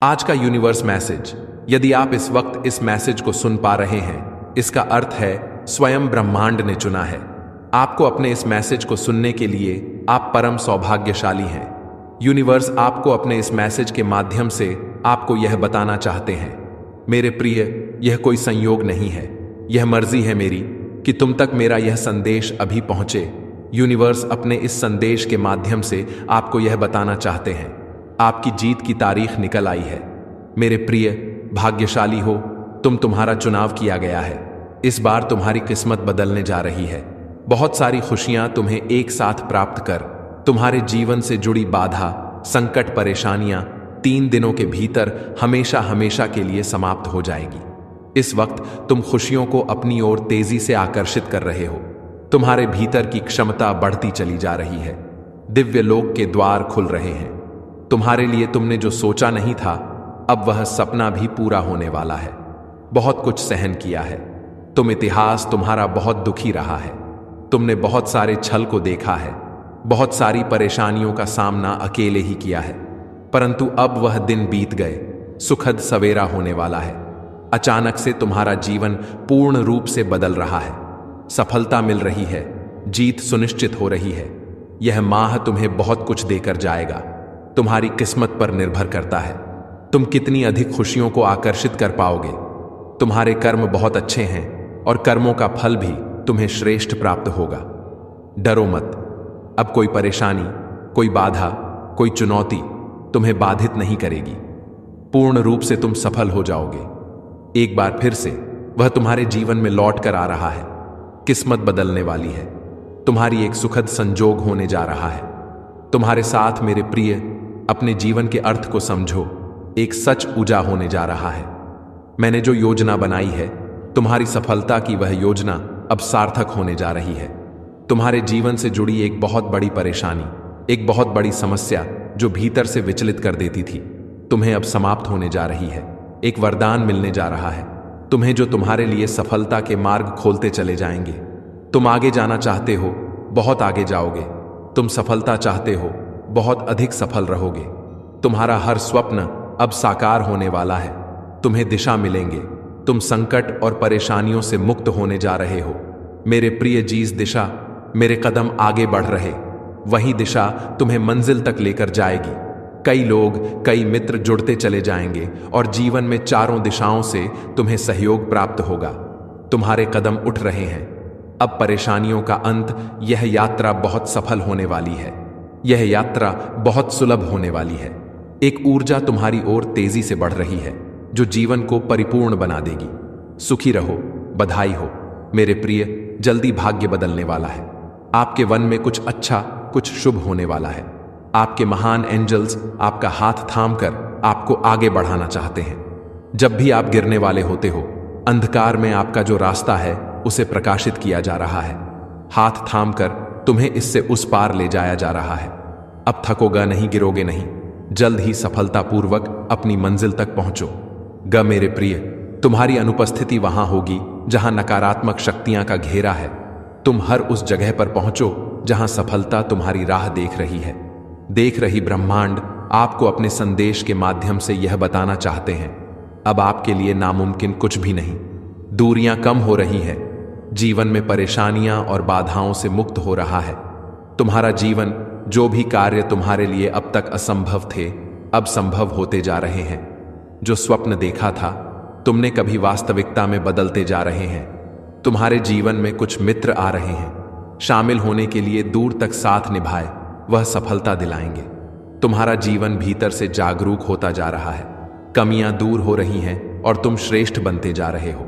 आज का universe message, यदि आप इस वक्त इस मैसेज को सुन पा रहे हैं, इसका अर्थ है स्वयं ब्रह्मांड ने चुना है आपको अपने इस मैसेज को सुनने के लिए। आप परम सौभाग्यशाली हैं। यूनिवर्स आपको अपने इस मैसेज के माध्यम से आपको यह बताना चाहते हैं, मेरे प्रिय, यह कोई संयोग नहीं है, यह मर्जी है मेरी कि तुम तक मेरा यह संदेश अभी पहुंचे। यूनिवर्स अपने इस संदेश के माध्यम से आपको यह बताना चाहते हैं, आपकी जीत की तारीख निकल आई है। मेरे प्रिय, भाग्यशाली हो तुम, तुम्हारा चुनाव किया गया है। इस बार तुम्हारी किस्मत बदलने जा रही है। बहुत सारी खुशियां तुम्हें एक साथ प्राप्त कर तुम्हारे जीवन से जुड़ी बाधा, संकट, परेशानियां 3 दिनों के भीतर हमेशा हमेशा के लिए समाप्त हो जाएगी। इस वक्त तुम खुशियों को अपनी ओर तेजी से आकर्षित कर रहे हो। तुम्हारे भीतर की क्षमता बढ़ती चली जा रही है। दिव्य लोक के द्वार खुल रहे हैं। तुम्हारे लिए तुमने जो सोचा नहीं था, अब वह सपना भी पूरा होने वाला है। बहुत कुछ सहन किया है इतिहास तुम्हारा बहुत दुखी रहा है। तुमने बहुत सारे छल को देखा है, बहुत सारी परेशानियों का सामना अकेले ही किया है, परंतु अब वह दिन बीत गए। सुखद सवेरा होने वाला है। अचानक से तुम्हारा जीवन पूर्ण रूप से बदल रहा है। सफलता मिल रही है, जीत सुनिश्चित हो रही है। यह माह तुम्हें बहुत कुछ देकर जाएगा। तुम्हारी किस्मत पर निर्भर करता है तुम कितनी अधिक खुशियों को आकर्षित कर पाओगे। तुम्हारे कर्म बहुत अच्छे हैं और कर्मों का फल भी तुम्हें श्रेष्ठ प्राप्त होगा। डरो मत, अब कोई परेशानी, कोई बाधा, कोई चुनौती तुम्हें बाधित नहीं करेगी। पूर्ण रूप से तुम सफल हो जाओगे। एक बार फिर से वह तुम्हारे जीवन में लौट कर आ रहा है। किस्मत बदलने वाली है। तुम्हारी एक सुखद संजोग होने जा रहा है। तुम्हारे साथ मेरे प्रिय, अपने जीवन के अर्थ को समझो। एक सच पूजा होने जा रहा है। मैंने जो योजना बनाई है, तुम्हारी सफलता की वह योजना अब सार्थक होने जा रही है। तुम्हारे जीवन से जुड़ी एक बहुत बड़ी परेशानी, एक बहुत बड़ी समस्या जो भीतर से विचलित कर देती थी, तुम्हें अब समाप्त होने जा रही है। एक वरदान मिलने जा रहा है तुम्हें, जो तुम्हारे लिए सफलता के मार्ग खोलते चले जाएंगे। तुम आगे जाना चाहते हो, बहुत आगे जाओगे। तुम सफलता चाहते हो, बहुत अधिक सफल रहोगे। तुम्हारा हर स्वप्न अब साकार होने वाला है। तुम्हें दिशा मिलेंगे। तुम संकट और परेशानियों से मुक्त होने जा रहे हो। मेरे प्रिय, जिस दिशा मेरे कदम आगे बढ़ रहे, वही दिशा तुम्हें मंजिल तक लेकर जाएगी। कई लोग, कई मित्र जुड़ते चले जाएंगे और जीवन में चारों दिशाओं से तुम्हें सहयोग प्राप्त होगा। तुम्हारे कदम उठ रहे हैं। अब परेशानियों का अंत। यह यात्रा बहुत सफल होने वाली है। यह यात्रा बहुत सुलभ होने वाली है। एक ऊर्जा तुम्हारी ओर तेजी से बढ़ रही है जो जीवन को परिपूर्ण बना देगी। सुखी रहो, बधाई हो मेरे प्रिय, जल्दी भाग्य बदलने वाला है। आपके वन में कुछ अच्छा, कुछ शुभ होने वाला है। आपके महान एंजल्स आपका हाथ थामकर आपको आगे बढ़ाना चाहते हैं। जब भी आप गिरने वाले होते हो, अंधकार में आपका जो रास्ता है उसे प्रकाशित किया जा रहा है। हाथ थामकर तुम्हें इससे उस पार ले जाया जा रहा है। अब थकोगा नहीं, गिरोगे नहीं। जल्द ही सफलतापूर्वक अपनी मंजिल तक पहुंचो ग मेरे प्रिय। तुम्हारी अनुपस्थिति वहां होगी जहां नकारात्मक शक्तियां का घेरा है। तुम हर उस जगह पर पहुंचो जहां सफलता तुम्हारी राह देख रही है। देख रही ब्रह्मांड आपको अपने संदेश के माध्यम से यह बताना चाहते हैं, अब आपके लिए नामुमकिन कुछ भी नहीं। दूरियां कम हो रही हैं। जीवन में परेशानियां और बाधाओं से मुक्त हो रहा है। तुम्हारा जीवन, जो भी कार्य तुम्हारे लिए अब तक असंभव थे, अब संभव होते जा रहे हैं। जो स्वप्न देखा था, तुमने कभी वास्तविकता में बदलते जा रहे हैं। तुम्हारे जीवन में कुछ मित्र आ रहे हैं, शामिल होने के लिए दूर तक साथ निभाए, वह सफलता दिलाएंगे। तुम्हारा जीवन भीतर से जागरूक होता जा रहा है। कमियां दूर हो रही हैं और तुम श्रेष्ठ बनते जा रहे हो।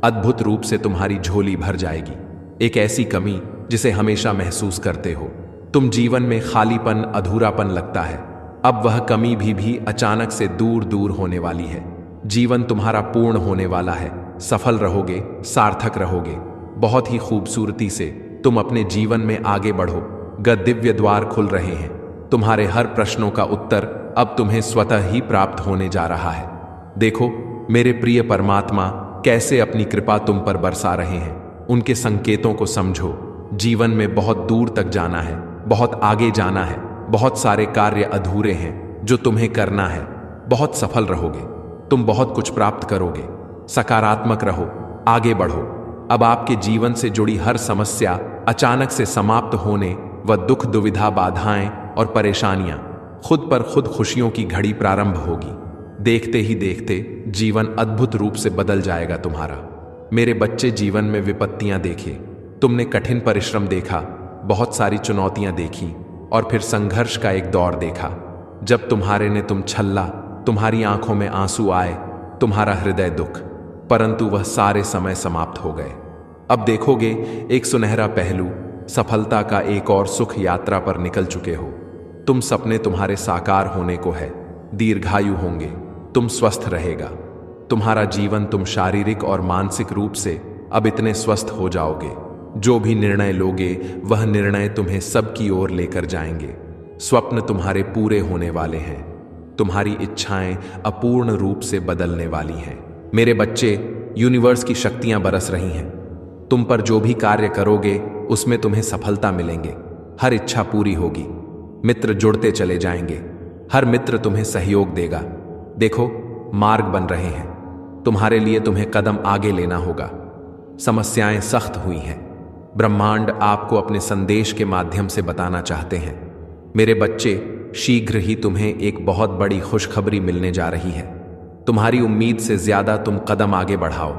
अद्भुत रूप से तुम्हारी झोली भर जाएगी। एक ऐसी कमी जिसे हमेशा महसूस करते हो। तुम जीवन में खालीपन, अधूरापन लगता है, अब वह कमी भी अचानक से दूर दूर होने वाली है। जीवन तुम्हारा पूर्ण होने वाला है। सफल रहोगे, सार्थक रहोगे। बहुत ही खूबसूरती से तुम अपने जीवन में आगे बढ़ो। दिव्य द्वार खुल रहे हैं। तुम्हारे हर प्रश्नों का उत्तर अब तुम्हें स्वतः ही प्राप्त होने जा रहा है। देखो मेरे प्रिय, परमात्मा कैसे अपनी कृपा तुम पर बरसा रहे हैं। उनके संकेतों को समझो। जीवन में बहुत दूर तक जाना है, बहुत आगे जाना है। बहुत सारे कार्य अधूरे हैं जो तुम्हें करना है। बहुत सफल रहोगे, तुम बहुत कुछ प्राप्त करोगे। सकारात्मक रहो, आगे बढ़ो। अब आपके जीवन से जुड़ी हर समस्या अचानक से समाप्त होने व दुख दुविधा बाधाएं और परेशानियां खुद पर खुद खुशियों की घड़ी प्रारंभ होगी। देखते ही देखते जीवन अद्भुत रूप से बदल जाएगा तुम्हारा। मेरे बच्चे, जीवन में विपत्तियां देखे, तुमने कठिन परिश्रम देखा, बहुत सारी चुनौतियां देखी और फिर संघर्ष का एक दौर देखा। जब तुम्हारे ने तुम छल्ला, तुम्हारी आंखों में आंसू आए, तुम्हारा हृदय दुख, परंतु वह सारे समय समाप्त हो गए। अब देखोगे एक सुनहरा पहलू, सफलता का एक और सुख यात्रा पर निकल चुके हो। तुम सपने तुम्हारे साकार होने को है, दीर्घायु होंगे, तुम स्वस्थ रहेगा तुम्हारा जीवन। तुम शारीरिक और मानसिक रूप से अब इतने स्वस्थ हो जाओगे, जो भी निर्णय लोगे वह निर्णय तुम्हें सबकी ओर लेकर जाएंगे। स्वप्न तुम्हारे पूरे होने वाले हैं, तुम्हारी इच्छाएं अपूर्ण रूप से बदलने वाली हैं। मेरे बच्चे, यूनिवर्स की शक्तियां बरस रही हैं। तुम पर जो भी कार्य करोगे उसमें तुम्हें सफलता मिलेंगे, हर इच्छा पूरी होगी। मित्र जुड़ते चले जाएंगे, हर मित्र तुम्हें सहयोग देगा। देखो, मार्ग बन रहे हैं तुम्हारे लिए, तुम्हें कदम आगे लेना होगा। समस्याएं सख्त हुई हैं, ब्रह्मांड आपको अपने संदेश के माध्यम से बताना चाहते हैं। मेरे बच्चे, शीघ्र ही तुम्हें एक बहुत बड़ी खुशखबरी मिलने जा रही है। तुम्हारी उम्मीद से ज्यादा तुम कदम आगे बढ़ाओ,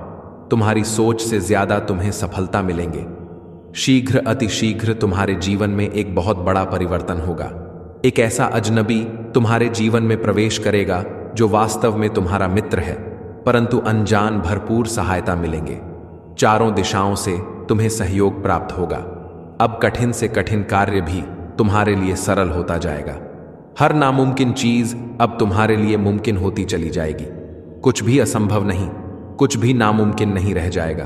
तुम्हारी सोच से ज्यादा तुम्हें सफलता मिलेंगे। शीघ्र अतिशीघ्र तुम्हारे जीवन में एक बहुत बड़ा परिवर्तन होगा। एक ऐसा अजनबी तुम्हारे जीवन में प्रवेश करेगा जो वास्तव में तुम्हारा मित्र है, परंतु अनजान भरपूर सहायता मिलेंगे। चारों दिशाओं से तुम्हें सहयोग प्राप्त होगा। अब कठिन से कठिन कार्य भी तुम्हारे लिए सरल होता जाएगा। हर नामुमकिन चीज अब तुम्हारे लिए मुमकिन होती चली जाएगी। कुछ भी असंभव नहीं, कुछ भी नामुमकिन नहीं रह जाएगा।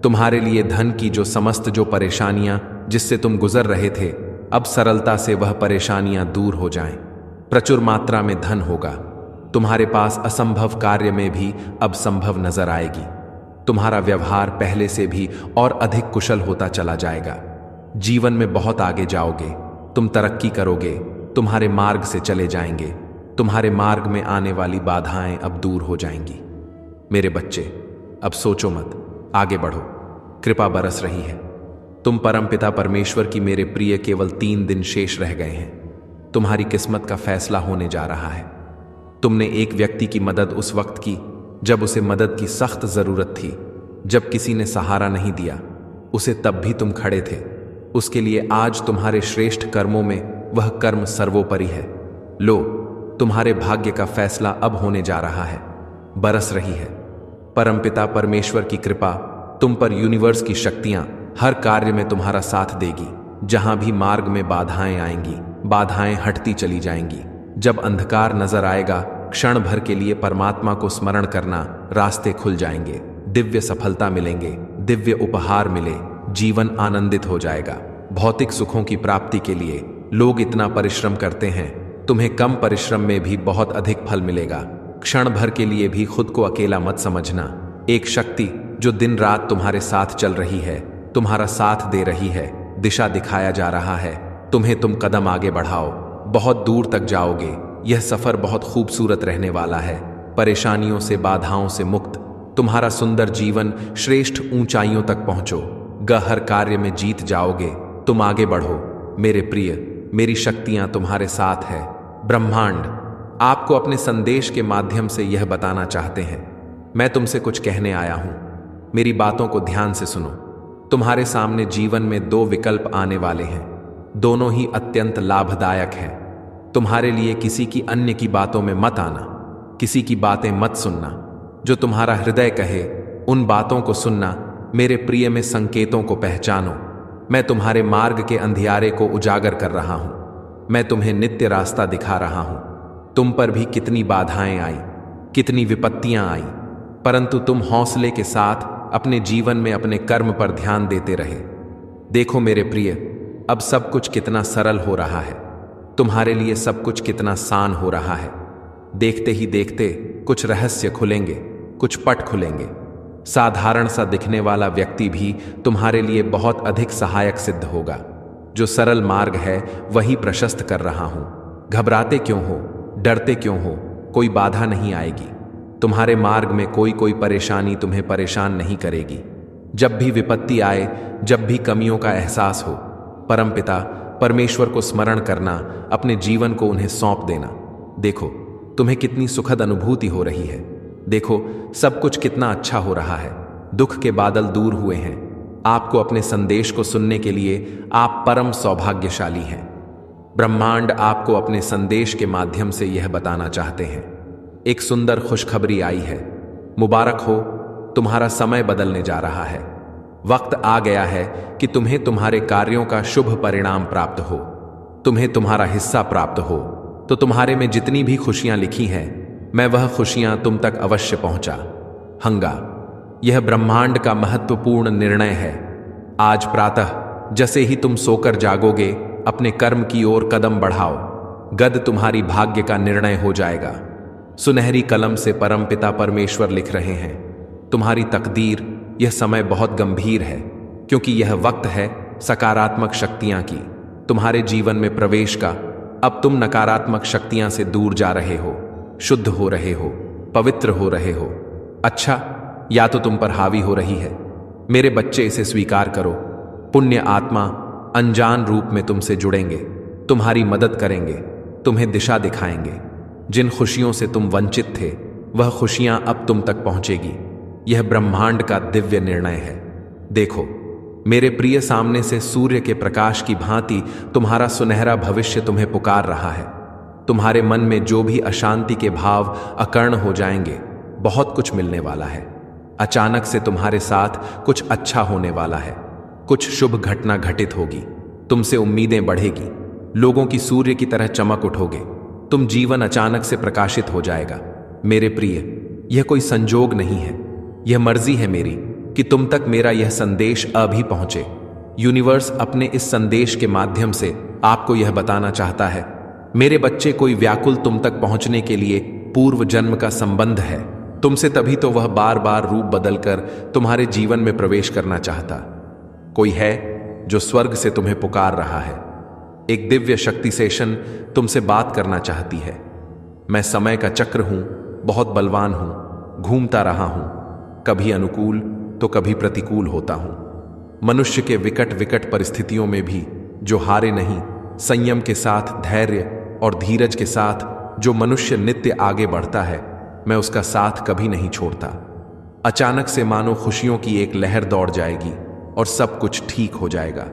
तुम्हारे लिए धन की जो समस्त जो परेशानियां जिससे तुम गुजर रहे थे, अब सरलता से वह परेशानियां दूर हो जाएं। प्रचुर मात्रा में धन होगा। तुम्हारे पास असंभव कार्य में भी अब संभव नजर आएगी। तुम्हारा व्यवहार पहले से भी और अधिक कुशल होता चला जाएगा। जीवन में बहुत आगे जाओगे, तुम तरक्की करोगे, तुम्हारे मार्ग से चले जाएंगे। तुम्हारे मार्ग में आने वाली बाधाएं अब दूर हो जाएंगी। मेरे बच्चे, अब सोचो मत, आगे बढ़ो, कृपा बरस रही है। तुम परमपिता परमेश्वर की मेरे प्रिय, केवल 3 दिन शेष रह गए हैं। तुम्हारी किस्मत का फैसला होने जा रहा है। तुमने एक व्यक्ति की मदद उस वक्त की जब उसे मदद की सख्त जरूरत थी, जब किसी ने सहारा नहीं दिया उसे, तब भी तुम खड़े थे। उसके लिए आज तुम्हारे श्रेष्ठ कर्मों में वह कर्म सर्वोपरि है। लो, तुम्हारे भाग्य का फैसला अब होने जा रहा है, बरस रही है। परमपिता परमेश्वर की कृपा तुम पर, यूनिवर्स की शक्तियां हर कार्य में तुम्हारा साथ देगी। जहां भी मार्ग में बाधाएं आएंगी, बाधाएं हटती चली जाएंगी। जब अंधकार नजर आएगा, क्षण भर के लिए परमात्मा को स्मरण करना, रास्ते खुल जाएंगे, दिव्य सफलता मिलेंगे, दिव्य उपहार मिले, जीवन आनंदित हो जाएगा। भौतिक सुखों की प्राप्ति के लिए लोग इतना परिश्रम करते हैं, तुम्हें कम परिश्रम में भी बहुत अधिक फल मिलेगा। क्षण भर के लिए भी खुद को अकेला मत समझना। एक शक्ति जो दिन रात तुम्हारे साथ चल रही है, तुम्हारा साथ दे रही है, दिशा दिखाया जा रहा है तुम्हें। तुम कदम आगे बढ़ाओ, बहुत दूर तक जाओगे। यह सफर बहुत खूबसूरत रहने वाला है। परेशानियों से, बाधाओं से मुक्त तुम्हारा सुंदर जीवन श्रेष्ठ ऊंचाइयों तक पहुंचो। हर कार्य में जीत जाओगे। तुम आगे बढ़ो मेरे प्रिय, मेरी शक्तियां तुम्हारे साथ है। ब्रह्मांड आपको अपने संदेश के माध्यम से यह बताना चाहते हैं, मैं तुमसे कुछ कहने आया हूं। मेरी बातों को ध्यान से सुनो। तुम्हारे सामने जीवन में 2 विकल्प आने वाले हैं, दोनों ही अत्यंत लाभदायक हैं। तुम्हारे लिए किसी की अन्य की बातों में मत आना, किसी की बातें मत सुनना। जो तुम्हारा हृदय कहे उन बातों को सुनना। मेरे प्रिय, में संकेतों को पहचानो। मैं तुम्हारे मार्ग के अंधियारे को उजागर कर रहा हूं। मैं तुम्हें नित्य रास्ता दिखा रहा हूं। तुम पर भी कितनी बाधाएं आई, कितनी विपत्तियां आई, परंतु तुम हौसले के साथ अपने जीवन में अपने कर्म पर ध्यान देते रहे। देखो मेरे प्रिय, अब सब कुछ कितना सरल हो रहा है। तुम्हारे लिए सब कुछ कितना आसान हो रहा है। देखते ही देखते कुछ रहस्य खुलेंगे, कुछ पट खुलेंगे। साधारण सा दिखने वाला व्यक्ति भी तुम्हारे लिए बहुत अधिक सहायक सिद्ध होगा। जो सरल मार्ग है वही प्रशस्त कर रहा हूं। घबराते क्यों हो, डरते क्यों हो? कोई बाधा नहीं आएगी। तुम्हारे मार्ग में कोई परेशानी तुम्हें परेशान नहीं करेगी। जब भी विपत्ति आए, जब भी कमियों का एहसास हो, परमपिता परमेश्वर को स्मरण करना, अपने जीवन को उन्हें सौंप देना। देखो तुम्हें कितनी सुखद अनुभूति हो रही है। देखो सब कुछ कितना अच्छा हो रहा है। दुख के बादल दूर हुए हैं। आपको अपने संदेश को सुनने के लिए आप परम सौभाग्यशाली हैं। ब्रह्मांड आपको अपने संदेश के माध्यम से यह बताना चाहते हैं। एक सुंदर खुशखबरी आई है। मुबारक हो, तुम्हारा समय बदलने जा रहा है। वक्त आ गया है कि तुम्हें तुम्हारे कार्यों का शुभ परिणाम प्राप्त हो, तुम्हें तुम्हारा हिस्सा प्राप्त हो। तो तुम्हारे में जितनी भी खुशियां लिखी हैं, मैं वह खुशियां तुम तक अवश्य पहुंचा हंगा। यह ब्रह्मांड का महत्वपूर्ण निर्णय है। आज प्रातः जैसे ही तुम सोकर जागोगे, अपने कर्म की ओर कदम बढ़ाओ। गद तुम्हारी भाग्य का निर्णय हो जाएगा। सुनहरी कलम से परमपिता परमेश्वर लिख रहे हैं, तुम्हारी तकदीर। यह समय बहुत गंभीर है, क्योंकि यह वक्त है सकारात्मक शक्तियां की तुम्हारे जीवन में प्रवेश का। अब तुम नकारात्मक शक्तियां से दूर जा रहे हो, शुद्ध हो रहे हो, पवित्र हो रहे हो। अच्छा, या तो तुम पर हावी हो रही है। मेरे बच्चे, इसे स्वीकार करो। पुण्य आत्मा अनजान रूप में तुमसे जुड़ेंगे, तुम्हारी मदद करेंगे, तुम्हें दिशा दिखाएंगे। जिन खुशियों से तुम वंचित थे, वह खुशियां अब तुम तक पहुंचेगी। यह ब्रह्मांड का दिव्य निर्णय है। देखो मेरे प्रिय, सामने से सूर्य के प्रकाश की भांति तुम्हारा सुनहरा भविष्य तुम्हें पुकार रहा है। तुम्हारे मन में जो भी अशांति के भाव अकर्ण हो जाएंगे, बहुत कुछ मिलने वाला है। अचानक से तुम्हारे साथ कुछ अच्छा होने वाला है। कुछ शुभ घटना घटित होगी। तुमसे उम्मीदें बढ़ेगी। लोगों की सूर्य की तरह चमक उठोगे। तुम जीवन अचानक से प्रकाशित हो जाएगा। मेरे प्रिय, यह कोई संजोग नहीं है, यह मर्जी है मेरी कि तुम तक मेरा यह संदेश अभी पहुंचे। यूनिवर्स अपने इस संदेश के माध्यम से आपको यह बताना चाहता है, मेरे बच्चे, कोई व्याकुल तुम तक पहुंचने के लिए पूर्व जन्म का संबंध है तुमसे, तभी तो वह बार बार रूप बदलकर तुम्हारे जीवन में प्रवेश करना चाहता। कोई है जो स्वर्ग से तुम्हें पुकार रहा है। एक दिव्य शक्ति सेशन तुमसे बात करना चाहती है। मैं समय का चक्र हूं, बहुत बलवान हूं, घूमता रहा हूं, कभी अनुकूल तो कभी प्रतिकूल होता हूं। मनुष्य के विकट विकट परिस्थितियों में भी जो हारे नहीं, संयम के साथ, धैर्य और धीरज के साथ जो मनुष्य नित्य आगे बढ़ता है, मैं उसका साथ कभी नहीं छोड़ता। अचानक से मानो खुशियों की एक लहर दौड़ जाएगी और सब कुछ ठीक हो जाएगा।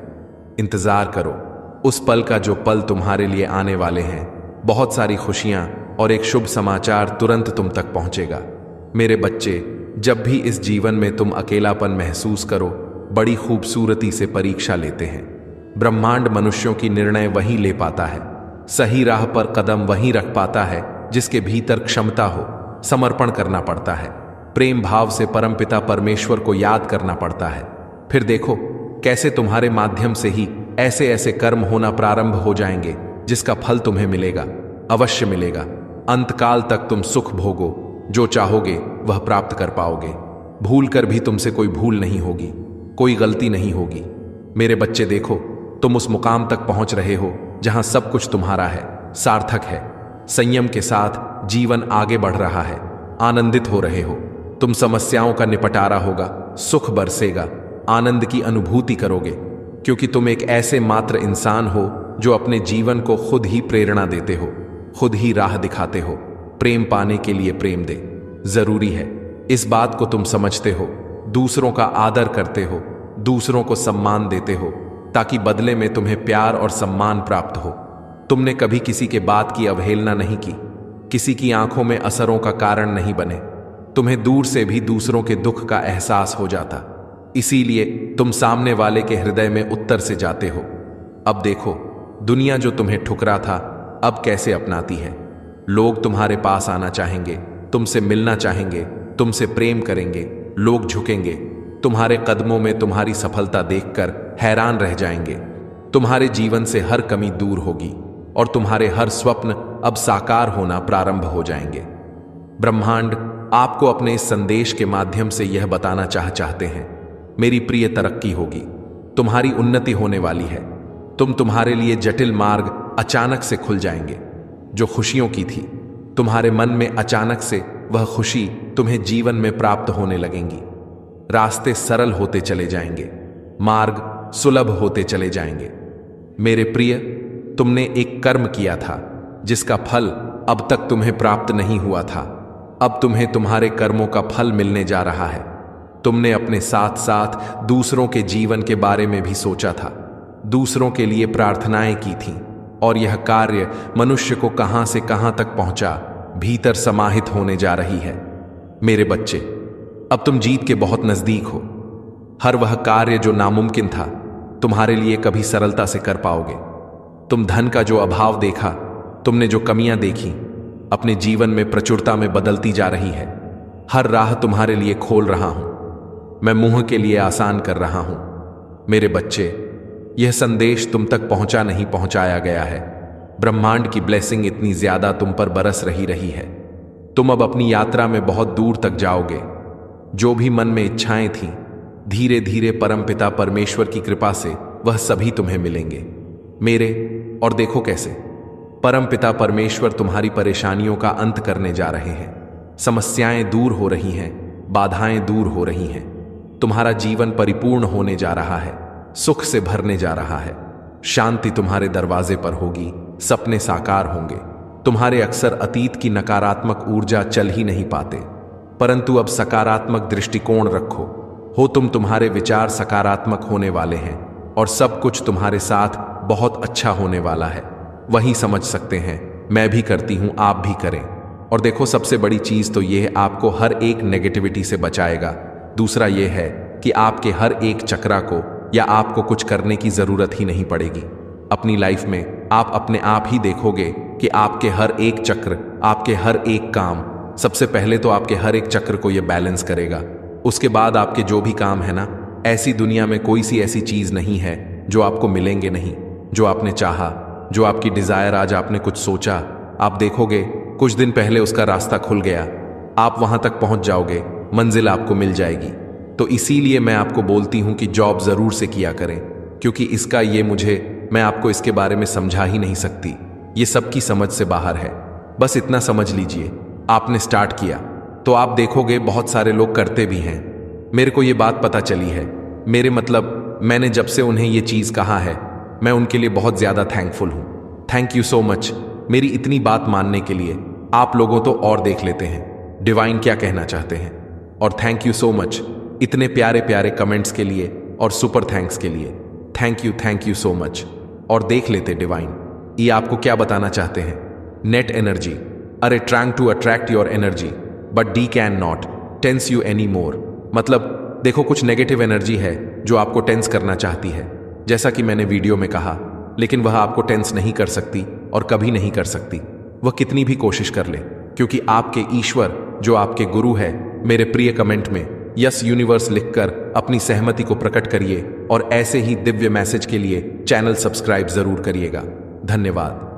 इंतजार करो उस पल का जो पल तुम्हारे लिए आने वाले हैं। बहुत सारी खुशियां और एक शुभ समाचार तुरंत तुम तक पहुंचेगा। मेरे बच्चे, जब भी इस जीवन में तुम अकेलापन महसूस करो, बड़ी खूबसूरती से परीक्षा लेते हैं। ब्रह्मांड मनुष्यों की निर्णय वही ले पाता है, सही राह पर कदम वही रख पाता है जिसके भीतर क्षमता हो। समर्पण करना पड़ता है, प्रेम भाव से परमपिता परमेश्वर को याद करना पड़ता है। फिर देखो कैसे तुम्हारे माध्यम से ही ऐसे ऐसे कर्म होना प्रारंभ हो जाएंगे जिसका फल तुम्हें मिलेगा, अवश्य मिलेगा। अंतकाल तक तुम सुख भोगो, जो चाहोगे वह प्राप्त कर पाओगे। भूल कर भी तुमसे कोई भूल नहीं होगी, कोई गलती नहीं होगी। मेरे बच्चे, देखो तुम उस मुकाम तक पहुंच रहे हो जहां सब कुछ तुम्हारा है, सार्थक है। संयम के साथ जीवन आगे बढ़ रहा है, आनंदित हो रहे हो। तुम समस्याओं का निपटारा होगा, सुख बरसेगा, आनंद की अनुभूति करोगे, क्योंकि तुम एक ऐसे मात्र इंसान हो जो अपने जीवन को खुद ही प्रेरणा देते हो, खुद ही राह दिखाते हो। प्रेम पाने के लिए प्रेम दे जरूरी है, इस बात को तुम समझते हो। दूसरों का आदर करते हो, दूसरों को सम्मान देते हो, ताकि बदले में तुम्हें प्यार और सम्मान प्राप्त हो। तुमने कभी किसी के बात की अवहेलना नहीं की, किसी की आंखों में असरों का कारण नहीं बने। तुम्हें दूर से भी दूसरों के दुख का एहसास हो जाता, इसीलिए तुम सामने वाले के हृदय में उत्तर से जाते हो। अब देखो दुनिया जो तुम्हें ठुकरा था, अब कैसे अपनाती है। लोग तुम्हारे पास आना चाहेंगे, तुमसे मिलना चाहेंगे, तुमसे प्रेम करेंगे। लोग झुकेंगे, तुम्हारे कदमों में तुम्हारी सफलता देखकर हैरान रह जाएंगे। तुम्हारे जीवन से हर कमी दूर होगी और तुम्हारे हर स्वप्न अब साकार होना प्रारंभ हो जाएंगे। ब्रह्मांड आपको अपने इस संदेश के माध्यम से यह बताना चाहते हैं, मेरी प्रिय, तरक्की होगी, तुम्हारी उन्नति होने वाली है। तुम्हारे लिए जटिल मार्ग अचानक से खुल जाएंगे। जो खुशियों की थी तुम्हारे मन में अचानक से वह खुशी तुम्हें जीवन में प्राप्त होने लगेंगी। रास्ते सरल होते चले जाएंगे, मार्ग सुलभ होते चले जाएंगे। मेरे प्रिय, तुमने एक कर्म किया था जिसका फल अब तक तुम्हें प्राप्त नहीं हुआ था। अब तुम्हें तुम्हारे कर्मों का फल मिलने जा रहा है। तुमने अपने साथ साथ दूसरों के जीवन के बारे में भी सोचा था, दूसरों के लिए प्रार्थनाएं की थीं, और यह कार्य मनुष्य को कहां से कहां तक पहुंचा, भीतर समाहित होने जा रही है। मेरे बच्चे, अब तुम जीत के बहुत नजदीक हो। हर वह कार्य जो नामुमकिन था, तुम्हारे लिए कभी सरलता से कर पाओगे। तुम धन का जो अभाव देखा, तुमने जो कमियां देखी, अपने जीवन में प्रचुरता में बदलती जा रही है। हर राह तुम्हारे लिए खोल रहा हूं, मैं मुंह के लिए आसान कर रहा हूं। मेरे बच्चे, यह संदेश तुम तक पहुंचा नहीं पहुंचाया गया है। ब्रह्मांड की ब्लेसिंग इतनी ज्यादा तुम पर बरस रही है। तुम अब अपनी यात्रा में बहुत दूर तक जाओगे। जो भी मन में इच्छाएं थीं, धीरे धीरे परमपिता परमेश्वर की कृपा से वह सभी तुम्हें मिलेंगे। मेरे, और देखो कैसे परमपिता परमेश्वर तुम्हारी परेशानियों का अंत करने जा रहे हैं। समस्याएं दूर हो रही हैं, बाधाएं दूर हो रही हैं। तुम्हारा जीवन परिपूर्ण होने जा रहा है, सुख से भरने जा रहा है। शांति तुम्हारे दरवाजे पर होगी, सपने साकार होंगे। तुम्हारे अक्सर अतीत की नकारात्मक ऊर्जा चल ही नहीं पाते, परंतु अब सकारात्मक दृष्टिकोण रखो। तुम्हारे विचार सकारात्मक होने वाले हैं और सब कुछ तुम्हारे साथ बहुत अच्छा होने वाला है। वही समझ सकते हैं, मैं भी करती हूं, आप भी करें। और देखो, सबसे बड़ी चीज तो यह आपको हर एक नेगेटिविटी से बचाएगा। दूसरा यह है कि आपके हर एक चक्रा को या आपको कुछ करने की जरूरत ही नहीं पड़ेगी। अपनी लाइफ में आप अपने आप ही देखोगे कि आपके हर एक चक्र, आपके हर एक काम, सबसे पहले तो आपके हर एक चक्र को यह बैलेंस करेगा। उसके बाद आपके जो भी काम है ना, ऐसी दुनिया में कोई सी ऐसी चीज नहीं है जो आपको मिलेंगे नहीं। जो आपने चाहा, जो आपकी डिजायर, आज आपने कुछ सोचा, आप देखोगे कुछ दिन पहले उसका रास्ता खुल गया। आप वहां तक पहुंच जाओगे, मंजिल आपको मिल जाएगी। तो इसीलिए मैं आपको बोलती हूं कि जॉब जरूर से किया करें, क्योंकि इसका मैं आपको इसके बारे में समझा ही नहीं सकती। ये सबकी समझ से बाहर है। बस इतना समझ लीजिए, आपने स्टार्ट किया तो आप देखोगे बहुत सारे लोग करते भी हैं। मेरे को ये बात पता चली है। मेरे मतलब, मैंने जब से उन्हें ये चीज कहा है, मैं उनके लिए बहुत ज्यादा थैंकफुल हूं। थैंक यू सो मच मेरी इतनी बात मानने के लिए। आप लोगों तो और देख लेते हैं डिवाइन क्या कहना चाहते हैं। और थैंक यू सो मच इतने प्यारे प्यारे कमेंट्स के लिए और सुपर थैंक्स के लिए। Thank you so much. और देख लेते डिवाइन ये आपको क्या बताना चाहते हैं। Net energy, are trying to attract your energy but they can not tense you any more. मतलब देखो, कुछ नेगेटिव एनर्जी है जो आपको टेंस करना चाहती है, जैसा कि मैंने वीडियो में कहा, लेकिन वह आपको टेंस नहीं कर सकती और कभी नहीं कर सकती, वह कितनी भी कोशिश कर ले, क्योंकि आपके ईश्वर जो आपके गुरु है। मेरे प्रिय, कमेंट में यस यूनिवर्स लिखकर अपनी सहमति को प्रकट करिए और ऐसे ही दिव्य मैसेज के लिए चैनल सब्सक्राइब जरूर करिएगा। धन्यवाद।